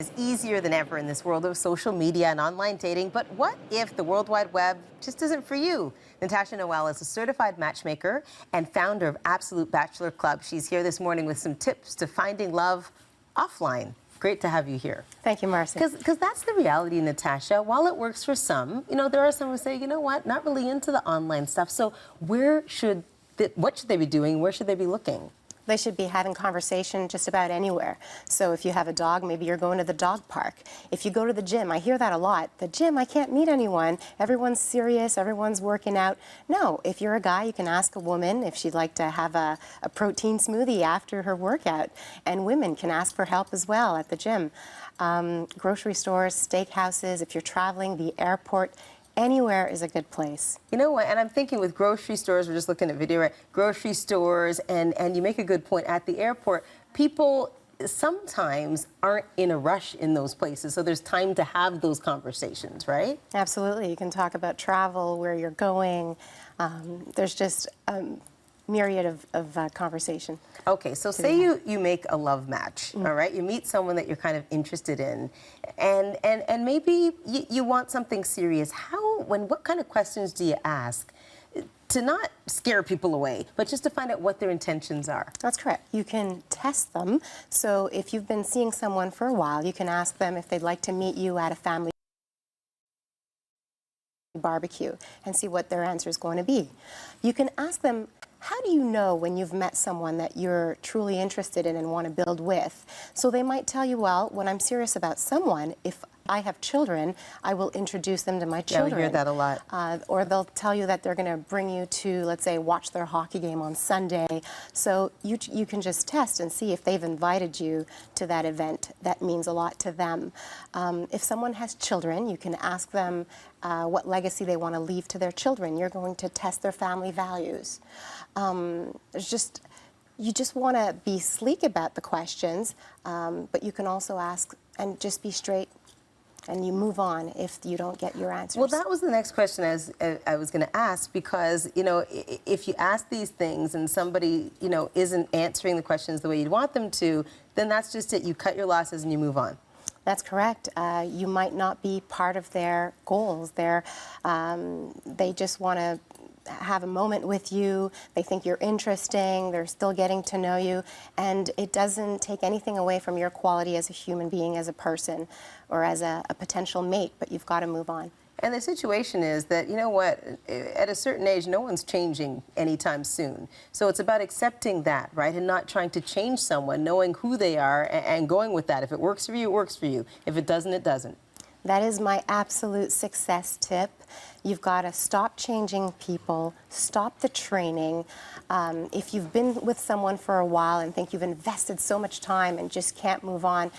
It's easier than ever in this world of social media and online dating, but what if the World Wide Web just isn't for you? Natacha Noël is a certified matchmaker and founder of Absolute Bachelor Club. She's here this morning with some tips to finding love offline. Great to have you here. Thank you, Marcy. Because that's the reality, Natasha. While it works for some, there are some who say, you know what, not really into the online stuff. So what should they be doing? Where should they be looking? They should be having conversation just about anywhere. So if you have a dog, maybe you're going to the dog park. If you go to the gym, I hear that a lot. The gym, I can't meet anyone. Everyone's serious, everyone's working out. No, if you're a guy, you can ask a woman if she'd like to have a protein smoothie after her workout. And women can ask for help as well at the gym. Grocery stores, steakhouses, if you're traveling, the airport, anywhere is a good place. You know what, and I'm thinking with grocery stores, we're just looking at video, right? Grocery stores, and you make a good point, at the airport, people sometimes aren't in a rush in those places, so there's time to have those conversations, right? Absolutely. You can talk about travel, where you're going. There's just myriad of conversation. Okay, so say you make a love match, all right? You meet someone that you're kind of interested in, and maybe you want something serious. What kind of questions do you ask to not scare people away, but just to find out what their intentions are? That's correct. You can test them. So if you've been seeing someone for a while, you can ask them if they'd like to meet you at a family barbecue and see what their answer is going to be. You can ask them, how do you know when you've met someone that you're truly interested in and want to build with? So they might tell you, well, when I'm serious about someone, if I have children, I will introduce them to my children. Yeah, we hear that a lot. Or they'll tell you that they're going to bring you to, let's say, watch their hockey game on Sunday. So you can just test and see if they've invited you to that event. That means a lot to them. If someone has children, you can ask them what legacy they want to leave to their children. You're going to test their family values. You just want to be sleek about the questions, but you can also ask and just be straight, and you move on if you don't get your answers. Well, that was the next question I was going to ask, because, if you ask these things and somebody, isn't answering the questions the way you'd want them to, then that's just it. You cut your losses and you move on. That's correct. You might not be part of their goals. They just want to have a moment with you. They think you're interesting. They're still getting to know you. And it doesn't take anything away from your quality as a human being, as a person, or as a potential mate, but you've got to move on. And the situation is that, you know what, at a certain age, no one's changing anytime soon. So it's about accepting that, right, and not trying to change someone, knowing who they are and going with that. If it works for you, it works for you. If it doesn't, it doesn't. That is my absolute success tip. You've got to stop changing people, stop the training. If you've been with someone for a while and think you've invested so much time and just can't move on,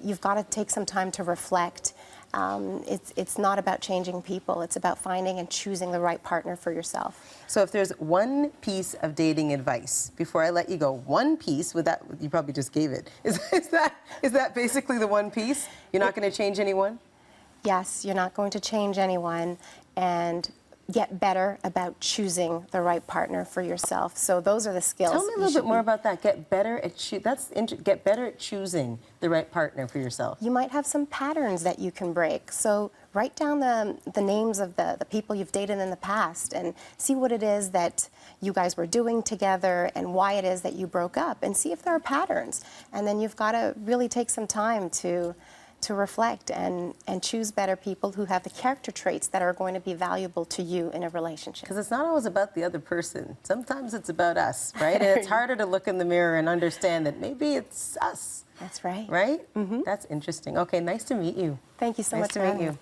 you've got to take some time to reflect. It's not about changing people. It's about finding and choosing the right partner for yourself. So if there's one piece of dating advice, before I let you go, one piece, you probably just gave it. Is that basically the one piece? You're not going to change anyone? Yes, you're not going to change anyone, and get better about choosing the right partner for yourself. So those are the skills. Tell me a little bit more about that. Get better at get better at choosing the right partner for yourself. You might have some patterns that you can break. So write down the names of the people you've dated in the past and see what it is that you guys were doing together and why it is that you broke up, and see if there are patterns. And then you've got to really take some time to reflect and choose better people who have the character traits that are going to be valuable to you in a relationship. Because it's not always about the other person. Sometimes it's about us, right? And it's harder to look in the mirror and understand that maybe it's us. That's right. Right? Mm-hmm. That's interesting. Okay, nice to meet you. Thank you so much. Nice to meet you.